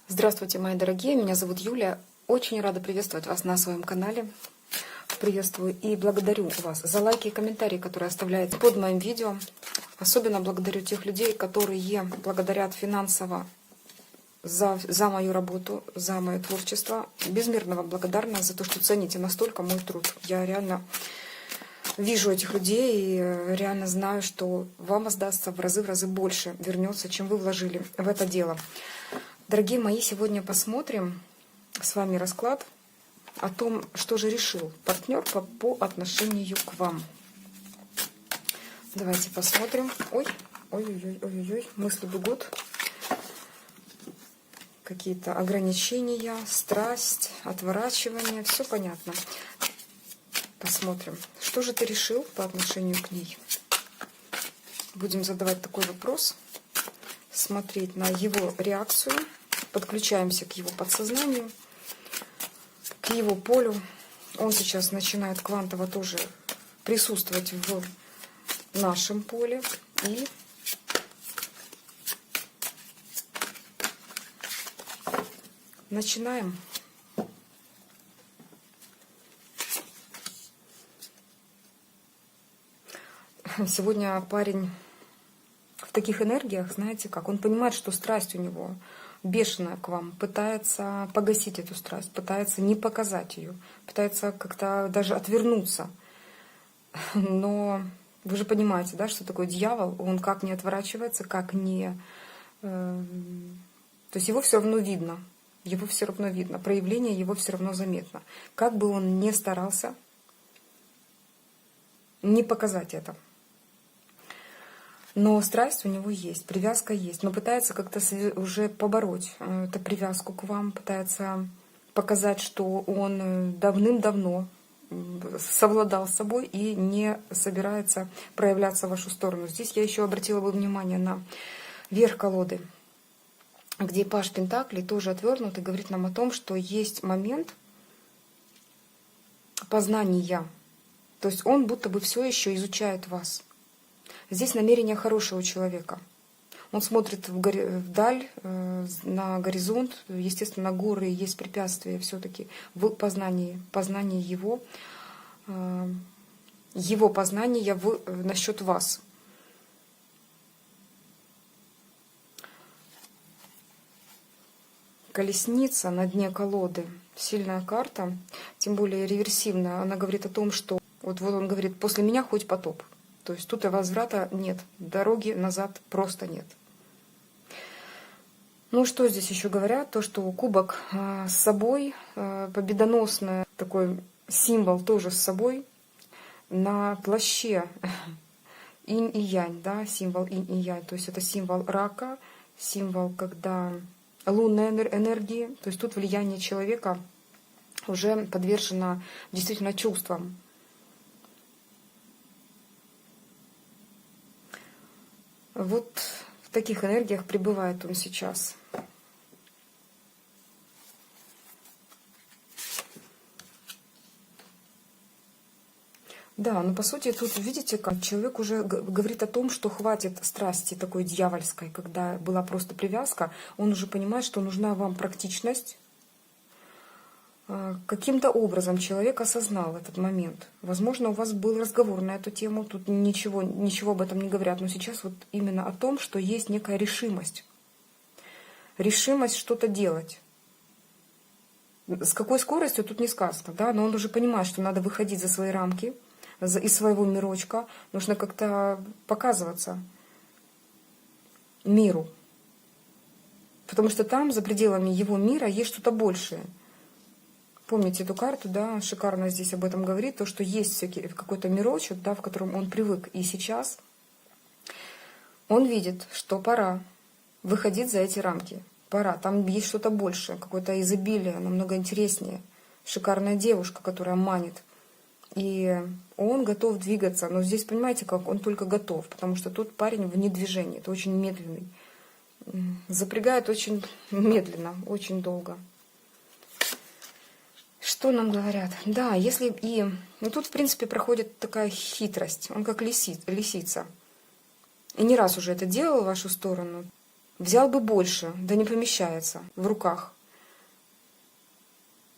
Здравствуйте, мои дорогие, меня зовут Юлия. Очень рада приветствовать вас на своем канале. Приветствую и благодарю вас за лайки и комментарии, которые оставляете под моим видео. Особенно благодарю тех людей, которые благодарят финансово за мою работу, за мое творчество. Безмерно вам благодарна за то, что цените настолько мой труд. Я реально вижу этих людей и реально знаю, что вам воздастся в разы больше, вернется, чем вы вложили в это дело. Дорогие мои, сегодня посмотрим с вами расклад о том, что же решил партнер по отношению к вам. Давайте посмотрим. Ой, мысли бегут. Какие-то ограничения, страсть, отворачивание. Все понятно. Посмотрим, что же ты решил по отношению к ней. Будем задавать такой вопрос, смотреть на его реакцию. Подключаемся к его подсознанию, к его полю. Он сейчас начинает квантово тоже присутствовать в нашем поле. И начинаем. Сегодня парень в таких энергиях, знаете как, он понимает, что страсть у него бешеная к вам, пытается погасить эту страсть, пытается не показать ее, пытается как-то даже отвернуться. Но вы же понимаете, да, что такое дьявол, он как не отворачивается, как не... То есть его все равно видно, проявление его все равно заметно. Как бы он ни старался не показать это. Но страсть у него есть, привязка есть, но пытается как-то уже побороть эту привязку к вам, пытается показать, что он давным-давно совладал с собой и не собирается проявляться в вашу сторону. Здесь я еще обратила бы внимание на верх колоды, где паж Пентаклей тоже отвернут и говорит нам о том, что есть момент познания. То есть он будто бы все еще изучает вас. Здесь намерение хорошего человека. Он смотрит вдаль, на горизонт. Естественно, горы есть препятствия все-таки в познании его познания насчет вас. Колесница на дне колоды. Сильная карта, тем более реверсивная. Она говорит о том, что вот он говорит, после меня хоть потоп. То есть тут и возврата нет, дороги назад просто нет. Ну что здесь еще говорят? То, что кубок с собой, победоносный такой символ тоже с собой. На плаще инь и янь, да, символ инь и янь. То есть это символ рака, символ, когда лунной энергии. То есть тут влияние человека уже подвержено действительно чувствам. Вот в таких энергиях пребывает он сейчас. Да, но по сути тут, видите, как человек уже говорит о том, что хватит страсти такой дьявольской, когда была просто привязка. Он уже понимает, что нужна вам практичность. Каким-то образом человек осознал этот момент. Возможно, у вас был разговор на эту тему, тут ничего об этом не говорят, но сейчас вот именно о том, что есть некая решимость. Решимость что-то делать. С какой скоростью тут не сказано, да, но он уже понимает, что надо выходить за свои рамки, из своего мирочка, нужно как-то показываться миру. Потому что там, за пределами его мира, есть что-то большее. Помните эту карту, да, шикарно здесь об этом говорит, то, что есть какой-то мирочек, да, в котором он привык. И сейчас он видит, что пора выходить за эти рамки. Пора, там есть что-то большее, какое-то изобилие, намного интереснее. Шикарная девушка, которая манит. И он готов двигаться. Но здесь, понимаете, как он только готов, потому что тут парень вне движения, это очень медленный. Запрягает очень медленно, очень долго. Что нам говорят? Да, если и... Ну, тут, в принципе, проходит такая хитрость. Он как лисица. И не раз уже это делал в вашу сторону. Взял бы больше, да не помещается в руках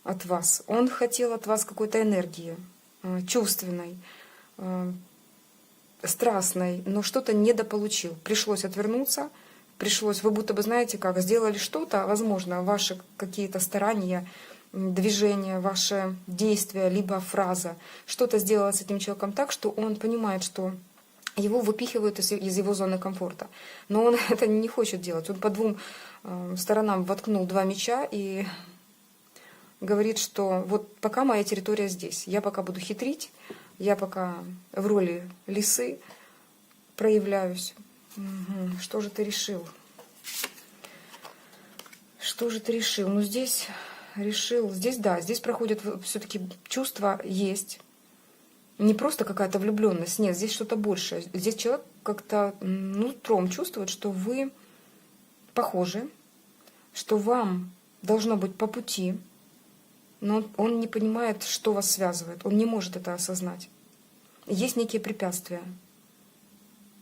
от вас. Он хотел от вас какой-то энергии, чувственной, страстной, но что-то недополучил. Пришлось отвернуться, пришлось, вы будто бы, знаете как, сделали что-то, возможно, ваши какие-то старания, движения, ваше действие, либо фраза, что-то сделала с этим человеком так, что он понимает, что его выпихивают из его зоны комфорта. Но он это не хочет делать. Он по двум сторонам воткнул два меча и говорит, что вот пока моя территория здесь, я пока буду хитрить, я пока в роли лисы проявляюсь. Угу. Что же ты решил? Что же ты решил? Ну здесь решил, здесь да, здесь проходит все-таки чувство есть. Не просто какая-то влюбленность, нет, здесь что-то большее. Здесь человек как-то нутром чувствует, что вы похожи, что вам должно быть по пути, но он не понимает, что вас связывает, он не может это осознать. Есть некие препятствия,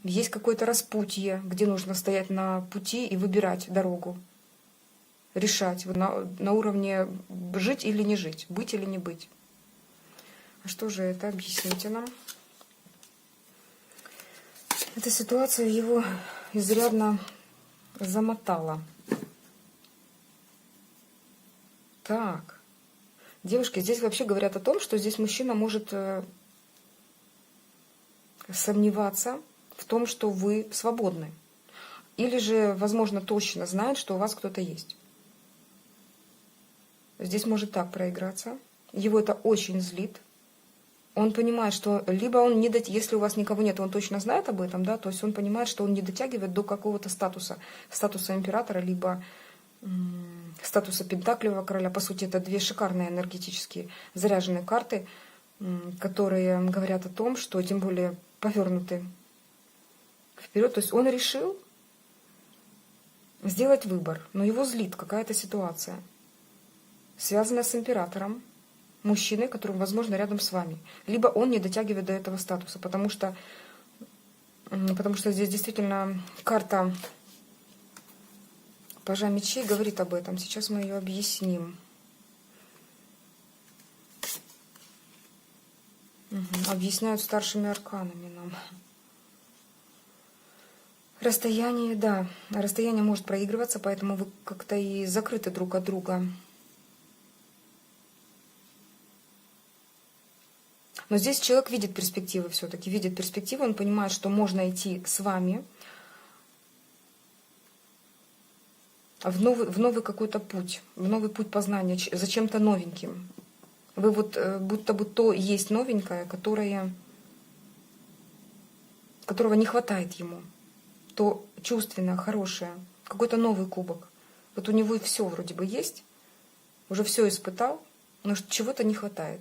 есть какое-то распутье, где нужно стоять на пути и выбирать дорогу, решать на уровне жить или не жить, быть или не быть. А что же это? Объясните нам. Эта ситуация его изрядно замотала. Так. Девушки, здесь вообще говорят о том, что здесь мужчина может сомневаться в том, что вы свободны. Или же, возможно, точно знает, что у вас кто-то есть. Здесь может так проиграться. Его это очень злит. Он понимает, что либо он не дотягивает, если у вас никого нет, он точно знает об этом, да, то есть он понимает, что он не дотягивает до какого-то статуса императора, либо статуса пентаклевого короля. По сути, это две шикарные энергетические заряженные карты, которые говорят о том, что тем более повернуты вперед. То есть он решил сделать выбор, но его злит какая-то ситуация, связанная с императором, мужчиной, который, возможно, рядом с вами. Либо он не дотягивает до этого статуса, потому что здесь действительно карта Пажа мечей говорит об этом. Сейчас мы ее объясним. Объясняют старшими арканами нам. Расстояние, да, расстояние может проигрываться, поэтому вы как-то и закрыты друг от друга. Но здесь человек видит перспективы все-таки, видит перспективы, он понимает, что можно идти с вами в новый какой-то путь, в новый путь познания, за чем-то новеньким. Вы вот будто бы то есть новенькое, которого не хватает ему, то чувственное, хорошее, какой-то новый кубок. Вот у него и все вроде бы есть, уже все испытал, но чего-то не хватает.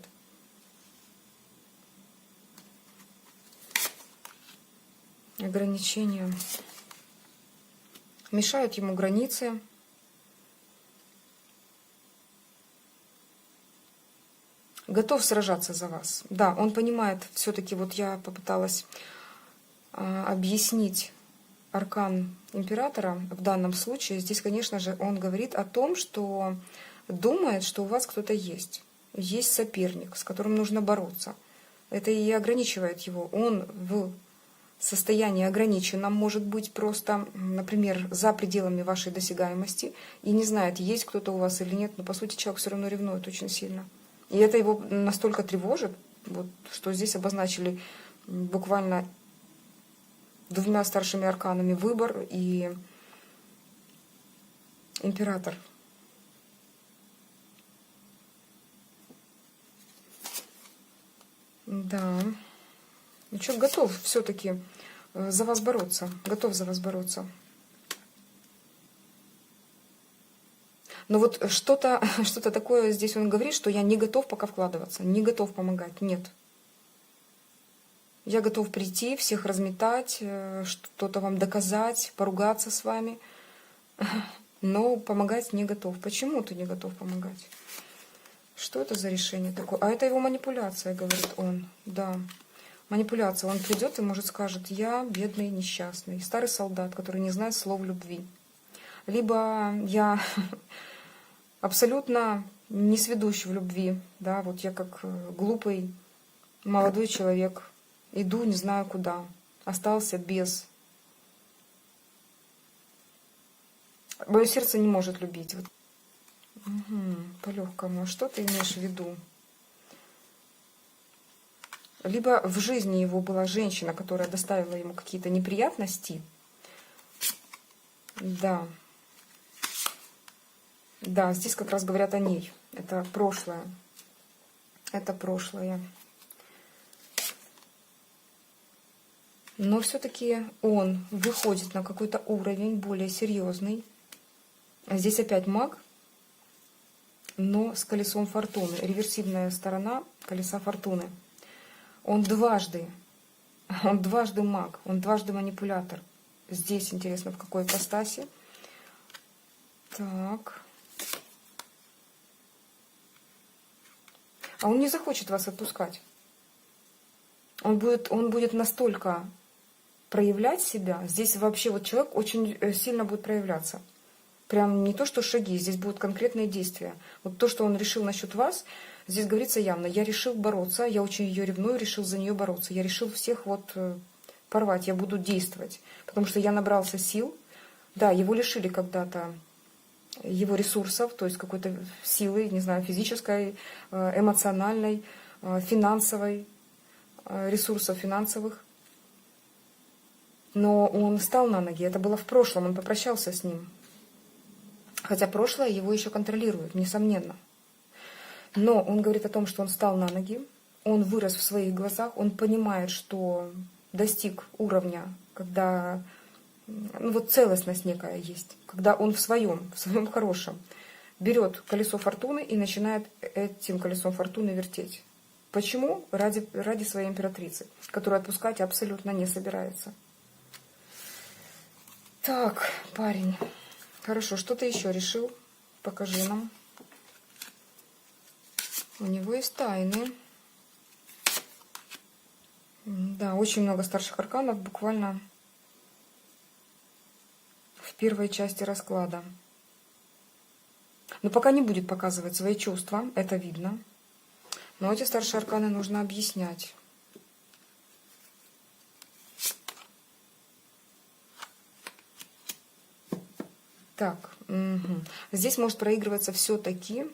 Ограничения. Мешают ему границы. Готов сражаться за вас. Да, он понимает, все-таки вот я попыталась объяснить аркан императора в данном случае. Здесь, конечно же, он говорит о том, что думает, что у вас кто-то есть. Есть соперник, с которым нужно бороться. Это и ограничивает его. Он в состоянии ограниченном может быть просто, например, за пределами вашей досягаемости и не знает, есть кто-то у вас или нет, но по сути человек все равно ревнует очень сильно. И это его настолько тревожит, вот, что здесь обозначили буквально двумя старшими арканами выбор и император. Да. Ну что, готов все-таки за вас бороться. Готов за вас бороться. Но вот что-то такое здесь он говорит, что я не готов пока вкладываться, не готов помогать. Нет. Я готов прийти, всех разметать, что-то вам доказать, поругаться с вами. Но помогать не готов. Почему ты не готов помогать? Что это за решение такое? А это его манипуляция, говорит он. Да. Манипуляция. Он придет и, может, скажет: я бедный, несчастный, старый солдат, который не знает слов любви. либо я абсолютно не сведущий в любви, да, вот я как глупый молодой человек, иду не знаю куда, остался без. Мое сердце не может любить. Вот. Угу, по-легкому. Что ты имеешь в виду? Либо в жизни его была женщина, которая доставила ему какие-то неприятности. Да. Да, здесь как раз говорят о ней. Это прошлое. Это прошлое. Но все-таки он выходит на какой-то уровень более серьезный. Здесь опять маг, но с колесом фортуны. Реверсивная сторона колеса фортуны. Он дважды маг, он дважды манипулятор. Здесь интересно, в какой ипостаси. Так. А он не захочет вас отпускать. Он будет настолько проявлять себя. Здесь вообще вот человек очень сильно будет проявляться. Прям не то, что шаги, здесь будут конкретные действия. Вот то, что он решил насчет вас, здесь говорится явно. Я решил бороться, я очень ее ревную, решил за нее бороться. Я решил всех вот порвать, я буду действовать. Потому что я набрался сил. Да, его лишили когда-то его ресурсов, то есть какой-то силы, не знаю, физической, эмоциональной, финансовой, ресурсов финансовых. Но он встал на ноги, это было в прошлом, он попрощался с ним. Хотя прошлое его еще контролирует, несомненно. Но он говорит о том, что он встал на ноги, он вырос в своих глазах, он понимает, что достиг уровня, когда вот целостность некая есть, когда он в своем хорошем берет колесо фортуны и начинает этим колесом фортуны вертеть. Почему? Ради своей императрицы, которую отпускать абсолютно не собирается. Так, парень. Хорошо, что ты еще решил? Покажи нам. У него есть тайны. Да, очень много старших арканов, буквально в первой части расклада. Но пока не будет показывать свои чувства, это видно. Но эти старшие арканы нужно объяснять. Так, угу. Здесь может проигрываться все-таки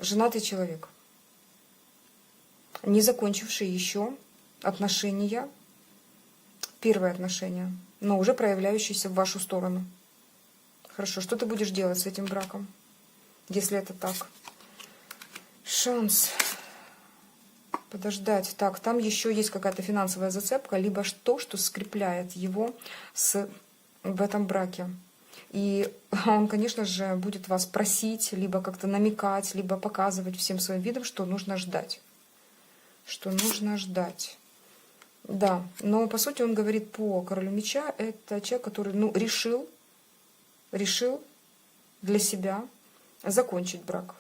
женатый человек, не закончивший еще отношения, первые отношения, но уже проявляющиеся в вашу сторону. Хорошо, что ты будешь делать с этим браком, если это так? Шанс подождать. Так, там еще есть какая-то финансовая зацепка, либо то, что скрепляет его в этом браке. И он, конечно же, будет вас просить, либо как-то намекать, либо показывать всем своим видом, что нужно ждать. Что нужно ждать. Да, но по сути он говорит по королю меча, это человек, который решил для себя закончить брак.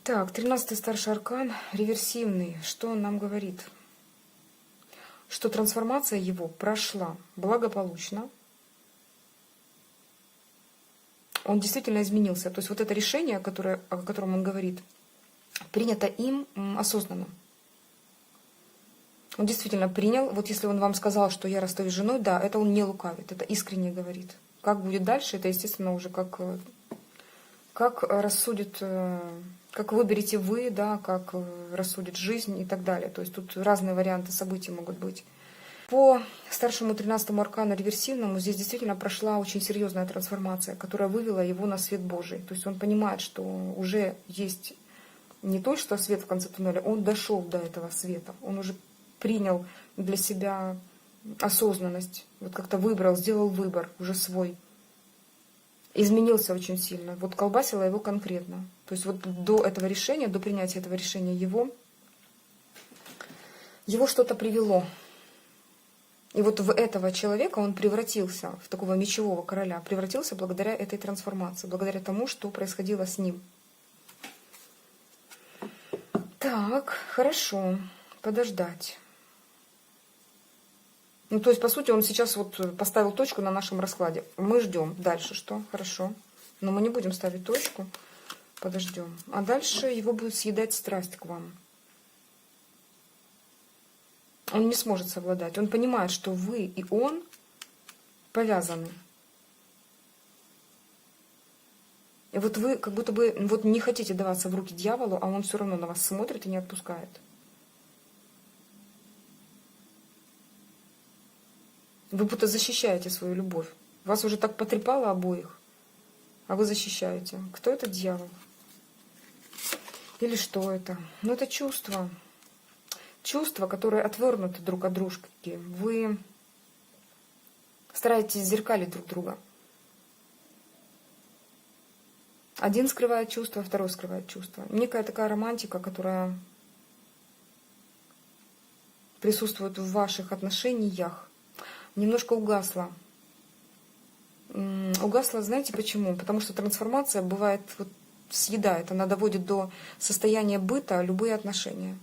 Так, 13-й старший аркан, реверсивный. Что он нам говорит? Что трансформация его прошла благополучно. Он действительно изменился. То есть вот это решение, о котором он говорит, принято им осознанно. Он действительно принял. Вот если он вам сказал, что я расстаюсь с женой, да, это он не лукавит, это искренне говорит. Как будет дальше, это, естественно, уже как рассудит, как выберете вы, да, как рассудит жизнь и так далее. То есть тут разные варианты событий могут быть. По старшему 13-му аркану реверсивному здесь действительно прошла очень серьезная трансформация, которая вывела его на свет Божий. То есть он понимает, что уже есть не то, что свет в конце туннеля, он дошел до этого света. Он уже принял для себя осознанность, вот как-то выбрал, сделал выбор уже свой. Изменился очень сильно. Вот колбасило его конкретно. То есть вот до этого решения, до принятия этого решения его что-то привело. И вот в этого человека он превратился, в такого мечевого короля, превратился благодаря этой трансформации, благодаря тому, что происходило с ним. Так, хорошо, подождать. Ну, то есть, по сути, он сейчас вот поставил точку на нашем раскладе. Мы ждем. Дальше что? Хорошо. Но мы не будем ставить точку. Подождем. А дальше его будет съедать страсть к вам. Он не сможет совладать. Он понимает, что вы и он повязаны. И вот вы как будто бы вот не хотите даваться в руки дьяволу, а он все равно на вас смотрит и не отпускает. Вы будто защищаете свою любовь. Вас уже так потрепало обоих, а вы защищаете. Кто это дьявол? Или что это? Ну, это чувства. Чувства, которые отвернуты друг от дружки. Вы стараетесь зеркалить друг друга. Один скрывает чувства, второй скрывает чувства. Некая такая романтика, которая присутствует в ваших отношениях, немножко угасла. Угасла, знаете почему? Потому что трансформация бывает, вот, съедает, она доводит до состояния быта любые отношения.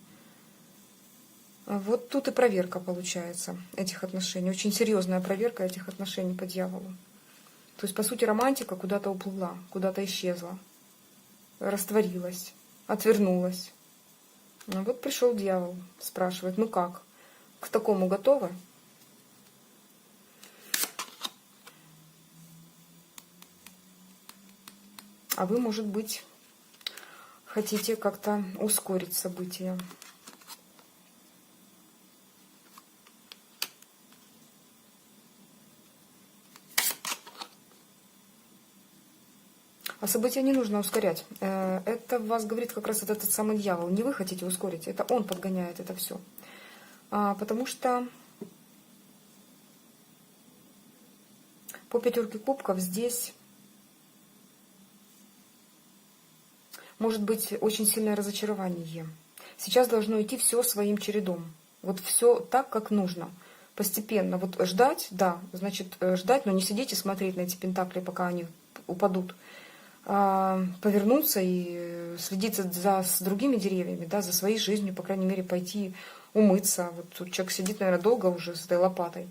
Вот тут и проверка получается этих отношений. Очень серьезная проверка этих отношений по дьяволу. То есть, по сути, романтика куда-то уплыла, куда-то исчезла, растворилась, отвернулась. Ну, вот пришел дьявол, спрашивает, ну как, к такому готовы? А вы, может быть, хотите как-то ускорить события. А события не нужно ускорять. Это вас говорит как раз этот самый дьявол. Не вы хотите ускорить, это он подгоняет это все. Потому что по пятерке кубков здесь может быть очень сильное разочарование. Сейчас должно идти все своим чередом. Вот все так, как нужно. Постепенно. Вот ждать, да, значит ждать, но не сидеть и смотреть на эти пентакли, пока они упадут. Повернуться и следить с другими деревьями, да, за своей жизнью, по крайней мере, пойти умыться. Вот тут человек сидит, наверное, долго уже с этой лопатой.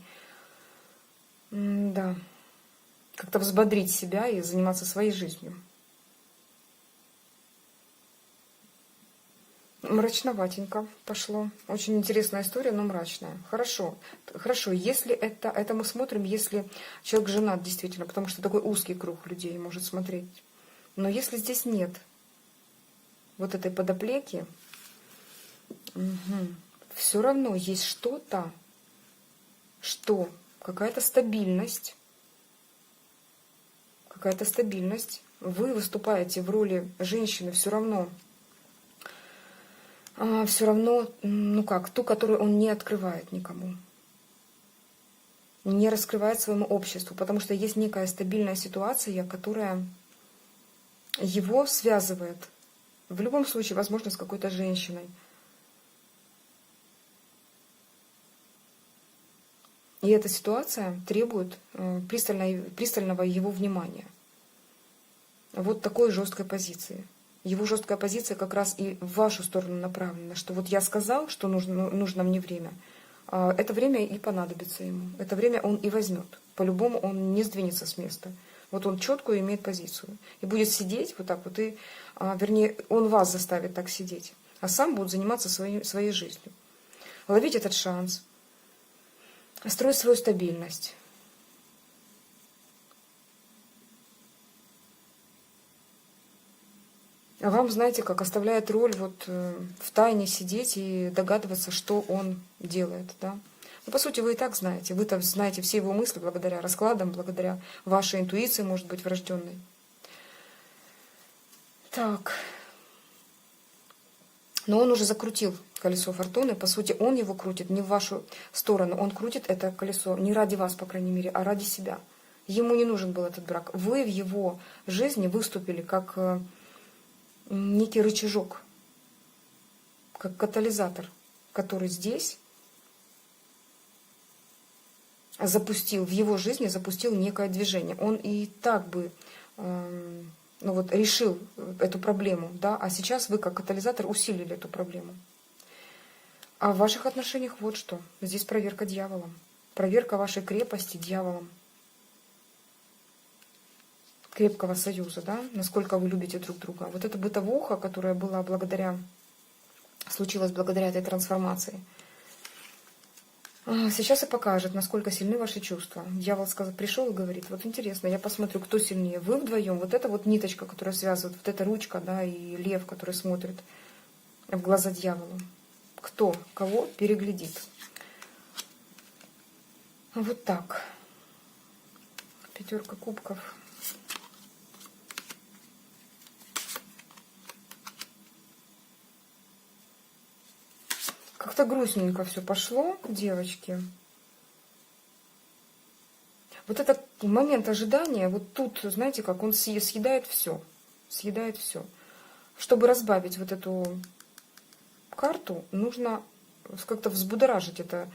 Да. Как-то взбодрить себя и заниматься своей жизнью. Мрачноватенько пошло. Очень интересная история, но мрачная. Хорошо. Хорошо, если это мы смотрим, если человек женат действительно, потому что такой узкий круг людей может смотреть. Но если здесь нет вот этой подоплеки, все равно есть что-то, что какая-то стабильность, вы выступаете в роли женщины все равно, ну как, ту, которую он не открывает никому, не раскрывает своему обществу, потому что есть некая стабильная ситуация, которая его связывает, в любом случае, возможно, с какой-то женщиной. И эта ситуация требует пристального его внимания. Вот такой жесткой позиции. Его жесткая позиция как раз и в вашу сторону направлена, что вот я сказал, что нужно мне время, это время и понадобится ему. Это время он и возьмет. По-любому он не сдвинется с места. Вот он четкую имеет позицию. И будет сидеть вот так вот, и, вернее, он вас заставит так сидеть, а сам будет заниматься своей жизнью. Ловить этот шанс, строить свою стабильность. А вам, знаете, как оставляет роль вот в тайне сидеть и догадываться, что он делает, да? Ну, по сути, вы и так знаете. Вы-то знаете все его мысли благодаря раскладам, благодаря вашей интуиции, может быть, врожденной. Так. Но он уже закрутил колесо фортуны. По сути, он его крутит не в вашу сторону. Он крутит это колесо не ради вас, по крайней мере, а ради себя. Ему не нужен был этот брак. Вы в его жизни выступили как некий рычажок, как катализатор, который здесь в его жизни запустил некое движение. Он и так бы ну вот, решил эту проблему, да, а сейчас вы как катализатор усилили эту проблему. А в ваших отношениях вот что. Здесь проверка дьяволом. Проверка вашей крепости дьяволом. Крепкого союза, да, насколько вы любите друг друга. Вот эта бытовуха, которая была случилась благодаря этой трансформации, сейчас и покажет, насколько сильны ваши чувства. Дьявол пришел и говорит: вот интересно, я посмотрю, кто сильнее. Вы вдвоем, вот эта вот ниточка, которая связывает, вот эта ручка, да, и лев, который смотрит в глаза дьяволу. Кто кого переглядит. Вот так. 5 кубков. Как-то грустненько все пошло, девочки. Вот этот момент ожидания, вот тут, знаете, как он съедает все. Съедает все. Чтобы разбавить вот эту карту, нужно как-то взбудоражить это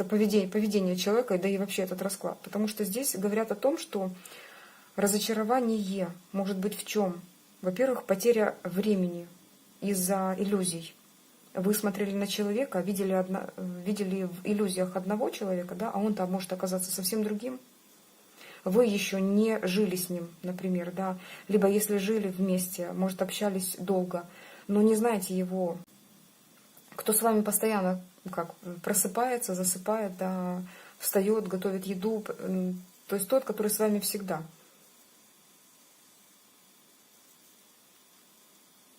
поведение человека, да и вообще этот расклад. Потому что здесь говорят о том, что разочарование может быть в чем? Во-первых, потеря времени из-за иллюзий. Вы смотрели на человека, видели в иллюзиях одного человека, да, а он там может оказаться совсем другим. Вы еще не жили с ним, например, да, либо если жили вместе, может, общались долго, но не знаете его, кто с вами постоянно как просыпается, засыпает, да, встает, готовит еду, то есть тот, который с вами всегда.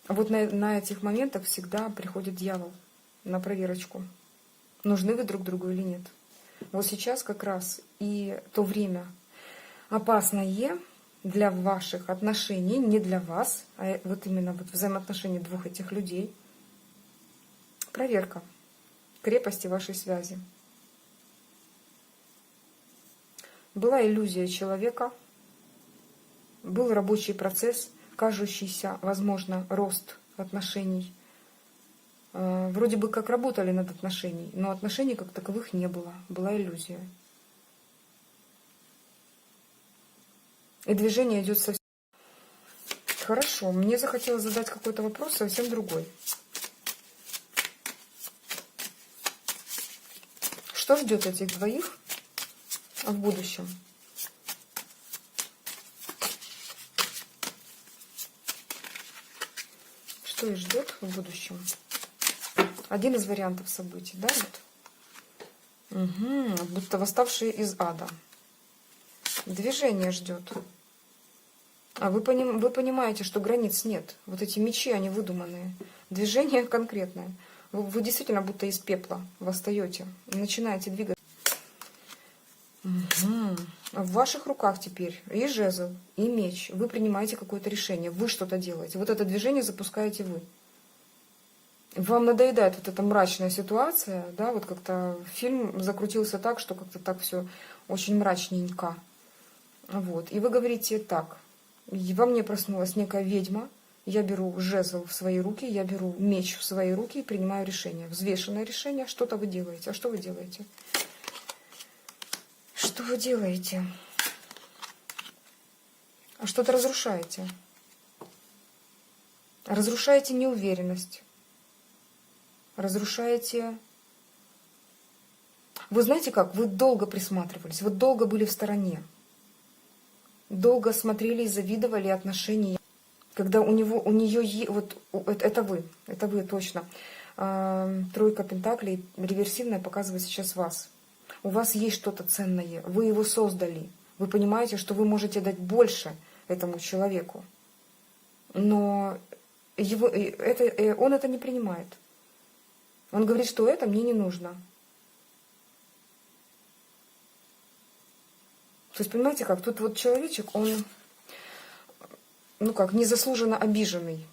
Вот на этих моментах всегда приходит дьявол на проверочку, нужны вы друг другу или нет. Вот сейчас как раз и то время опасное для ваших отношений, не для вас, а вот именно вот взаимоотношения двух этих людей. Проверка крепости вашей связи. Была иллюзия человека, был рабочий процесс, кажущийся, возможно, рост отношений. Вроде бы как работали над отношениями, но отношений как таковых не было, была иллюзия. И движение идет совсем... Хорошо, мне захотелось задать какой-то вопрос совсем другой. Что ждет этих двоих в будущем? Что их ждет в будущем? Один из вариантов событий, да? Вот. Угу, будто восставшие из ада. Движение ждет. А вы понимаете, что границ нет. Вот эти мечи, они выдуманные. Движение конкретное. Вы действительно будто из пепла восстаете и начинаете двигаться. Угу. В ваших руках теперь и жезл, и меч. Вы принимаете какое-то решение, вы что-то делаете. Вот это движение запускаете вы. Вам надоедает вот эта мрачная ситуация, да, вот как-то фильм закрутился так, что как-то так все очень мрачненько. Вот. И вы говорите так: во мне проснулась некая ведьма, я беру жезл в свои руки, я беру меч в свои руки и принимаю решение. Взвешенное решение, что-то вы делаете. А что вы делаете? Что вы делаете? А что-то разрушаете. Разрушаете неуверенность. Разрушаете... Вы знаете как? Вы долго присматривались, вы долго были в стороне. Долго смотрели и завидовали отношения. Когда у нее... Вот это вы точно. Тройка пентаклей реверсивная показывает сейчас вас. У вас есть что-то ценное, вы его создали. Вы понимаете, что вы можете дать больше этому человеку. Но он это не принимает. Он говорит, что это мне не нужно. То есть, понимаете как, тут вот человечек, он, ну как, незаслуженно обиженный.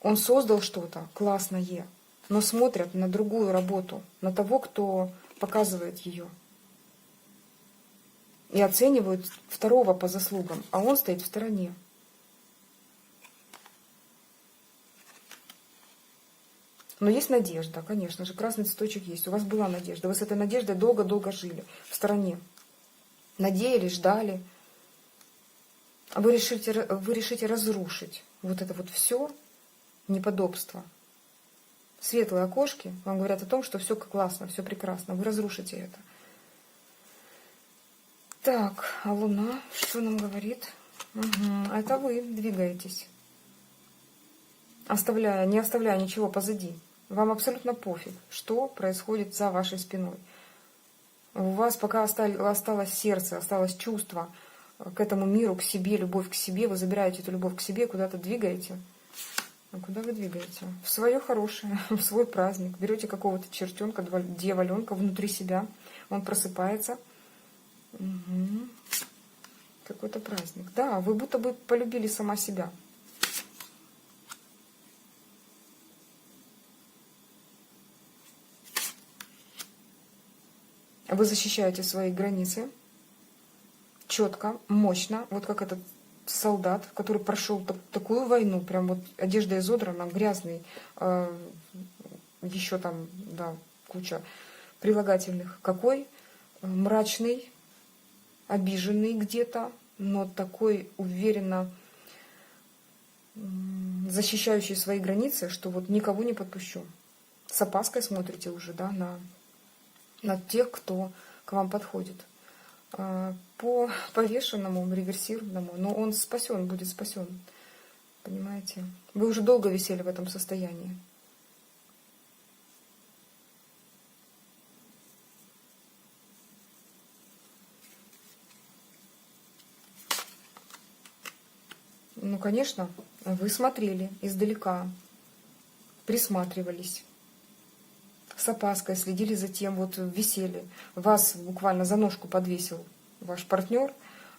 Он создал что-то классное, но смотрят на другую работу, на того, кто показывает ее. И оценивают второго по заслугам, а он стоит в стороне. Но есть надежда, конечно же, красный цветочек есть. У вас была надежда, вы с этой надеждой долго-долго жили в стороне. надеялись, ждали. А вы решите разрушить вот это вот все неподобство. Светлые окошки вам говорят о том, что все классно, все прекрасно. Вы разрушите это. Так, а Луна что нам говорит? Угу, это вы двигаетесь, не оставляя ничего позади. Вам абсолютно пофиг, что происходит за вашей спиной. У вас пока осталось сердце, осталось чувство к этому миру, к себе, любовь к себе. Вы забираете эту любовь к себе, куда-то двигаете. А куда вы двигаете? В свое хорошее, в свой праздник. Берете какого-то чертенка, дьяволенка внутри себя. Он просыпается. Угу. Какой-то праздник. Да, вы будто бы полюбили сама себя. Вы защищаете свои границы четко, мощно, вот как этот солдат, который прошел такую войну, прям вот одежда изодрана, грязный, еще там, да, куча прилагательных. Какой мрачный, обиженный где-то, но такой уверенно защищающий свои границы, что вот никого не подпущу. С опаской смотрите уже, да, на тех, кто к вам подходит. По повешенному, реверсированному, но он спасен, будет спасен. Понимаете? Вы уже долго висели в этом состоянии. Ну, конечно, вы смотрели издалека, присматривались, с опаской следили за тем, вот висели. Вас буквально за ножку подвесил ваш партнер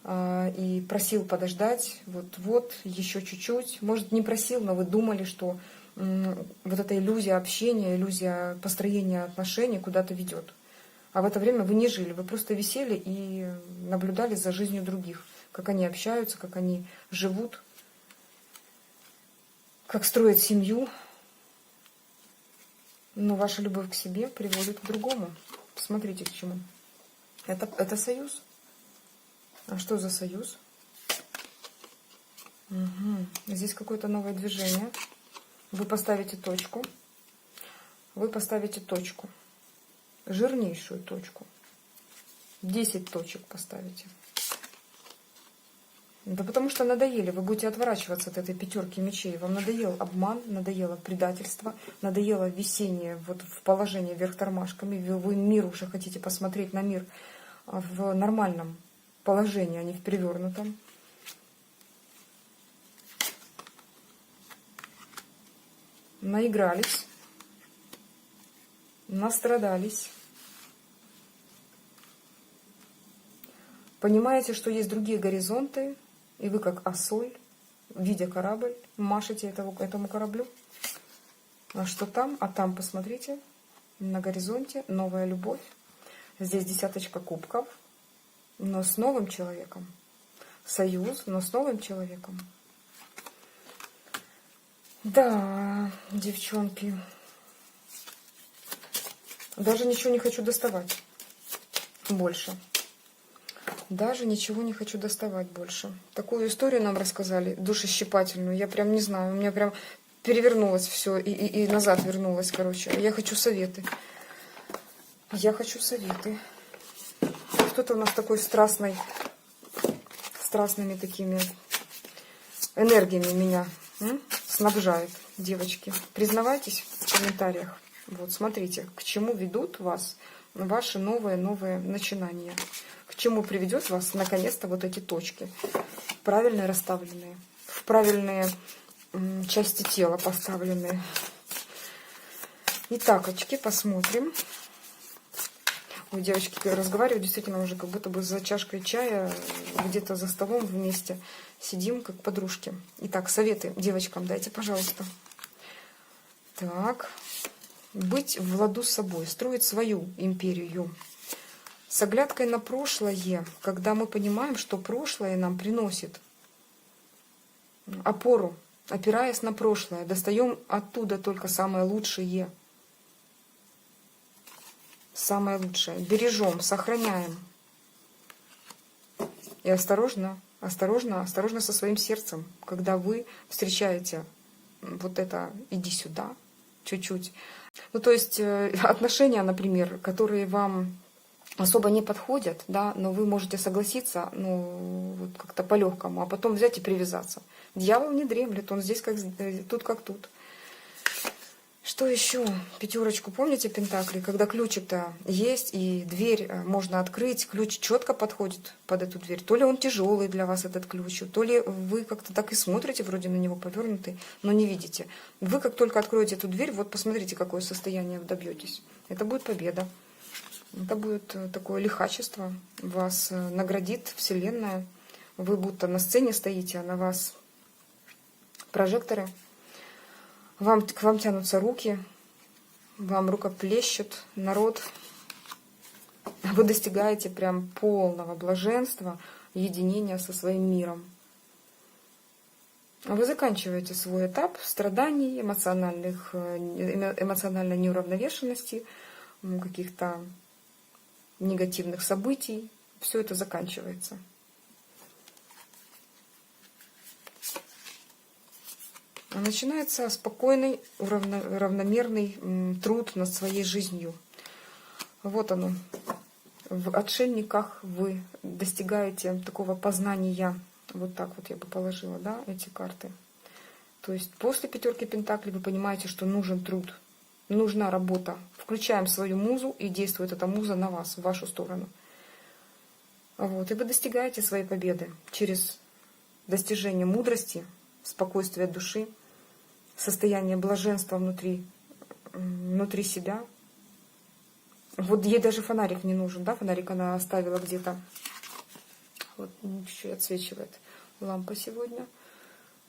и просил подождать, вот, еще чуть-чуть. Может, не просил, но вы думали, что вот эта иллюзия общения, иллюзия построения отношений куда-то ведет. А в это время вы не жили, вы просто висели и наблюдали за жизнью других, как они общаются, как они живут, как строят семью. Но ваша любовь к себе приводит к другому. Посмотрите, к чему. Это союз. А что за союз? Угу. Здесь какое-то новое движение. Вы поставите точку. Вы поставите точку. Жирнейшую точку. 10 точек поставите. Да потому что надоели. Вы будете отворачиваться от этой пятерки мечей. Вам надоел обман, надоело предательство, надоело висение вот в положении вверх тормашками. Вы мир уже хотите посмотреть на мир в нормальном положении, а не в перевернутом. Наигрались, настрадались. Понимаете, что есть другие горизонты, и вы как осоль, видя корабль, машете этому кораблю. А что там? А там, посмотрите, на горизонте новая любовь. Здесь 10 кубков, но с новым человеком. Союз, но с новым человеком. Да, девчонки. Даже ничего не хочу доставать больше. Даже ничего не хочу доставать больше. Такую историю нам рассказали, душещипательную. Я прям не знаю, у меня прям перевернулось все и назад вернулось, короче. Я хочу советы. Я хочу советы. Кто-то у нас такой страстными такими энергиями меня снабжает, девочки. Признавайтесь в комментариях. Вот, смотрите, к чему ведут вас ваши новые начинания. К чему приведет вас, наконец-то, вот эти точки. Правильно расставленные. В правильные части тела поставленные. Итак, очки, посмотрим. Ой, девочки, разговариваю действительно уже как будто бы за чашкой чая, где-то за столом вместе. Сидим, как подружки. Итак, советы девочкам дайте, пожалуйста. Так. Быть в ладу с собой, строить свою империю. С оглядкой на прошлое, когда мы понимаем, что прошлое нам приносит опору, опираясь на прошлое, достаем оттуда только самое лучшее. Самое лучшее. Бережем, сохраняем. И осторожно, осторожно, осторожно со своим сердцем, когда вы встречаете вот это «иди сюда» чуть-чуть. Ну, то есть отношения, например, которые вам особо не подходят, да, но вы можете согласиться, ну, вот как-то по-легкому, а потом взять и привязаться. Дьявол не дремлет, он здесь тут как тут. Что еще? Пятерочку, помните пентакли? Когда ключик-то есть, и дверь можно открыть, ключ четко подходит под эту дверь. То ли он тяжелый для вас, этот ключ, то ли вы как-то так и смотрите, вроде на него повернутый, но не видите. Вы как только откроете эту дверь, вот посмотрите, какое состояние добьетесь. Это будет победа. Это будет такое лихачество. Вас наградит Вселенная. Вы будто на сцене стоите, а на вас прожекторы. К вам тянутся руки, вам рукоплещут народ. Вы достигаете прям полного блаженства, единения со своим миром. Вы заканчиваете свой этап страданий, эмоциональной неуравновешенности, каких-то негативных событий. Все это заканчивается. Начинается спокойный, равномерный труд над своей жизнью. Вот оно. В отшельниках вы достигаете такого познания. Вот так вот я бы положила, да, эти карты. То есть после пятерки пентаклей вы понимаете, что нужен труд, нужна работа. Включаем свою музу, и действует эта муза на вас, в вашу сторону. Вот. И вы достигаете своей победы через достижение мудрости, спокойствия души, состояние блаженства внутри себя. Вот ей даже фонарик не нужен, да, фонарик она оставила где-то. Вот еще и отсвечивает лампа сегодня.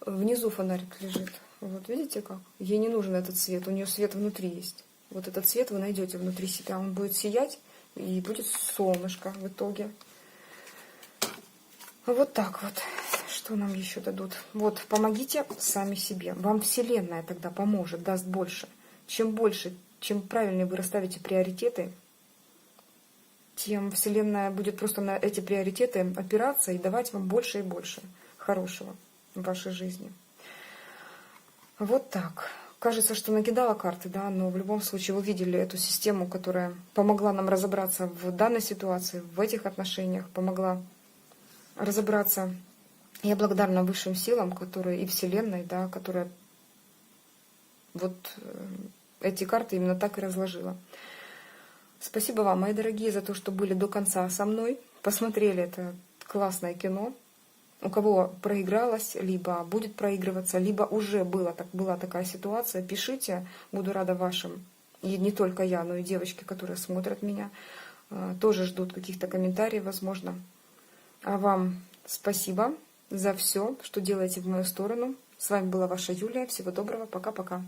Внизу фонарик лежит. Вот видите как? Ей не нужен этот свет, у нее свет внутри есть. Вот этот свет вы найдете внутри себя, он будет сиять, и будет солнышко в итоге. Вот так вот. Что нам еще дадут? Вот, помогите сами себе. Вам Вселенная тогда поможет, даст больше. Чем правильнее вы расставите приоритеты, тем Вселенная будет просто на эти приоритеты опираться и давать вам больше и больше хорошего в вашей жизни. Вот так. Кажется, что накидала карты, да, но в любом случае вы видели эту систему, которая помогла нам разобраться в данной ситуации, в этих отношениях, помогла разобраться. Я благодарна высшим силам, которые и Вселенной, да, которая вот эти карты именно так и разложила. Спасибо вам, мои дорогие, за то, что были до конца со мной, посмотрели это классное кино. У кого проигралось, либо будет проигрываться, либо уже была такая ситуация, пишите, буду рада вашим. И не только я, но и девочки, которые смотрят меня, тоже ждут каких-то комментариев, возможно. А вам спасибо за все, что делаете в мою сторону. С вами была ваша Юлия. Всего доброго. Пока-пока.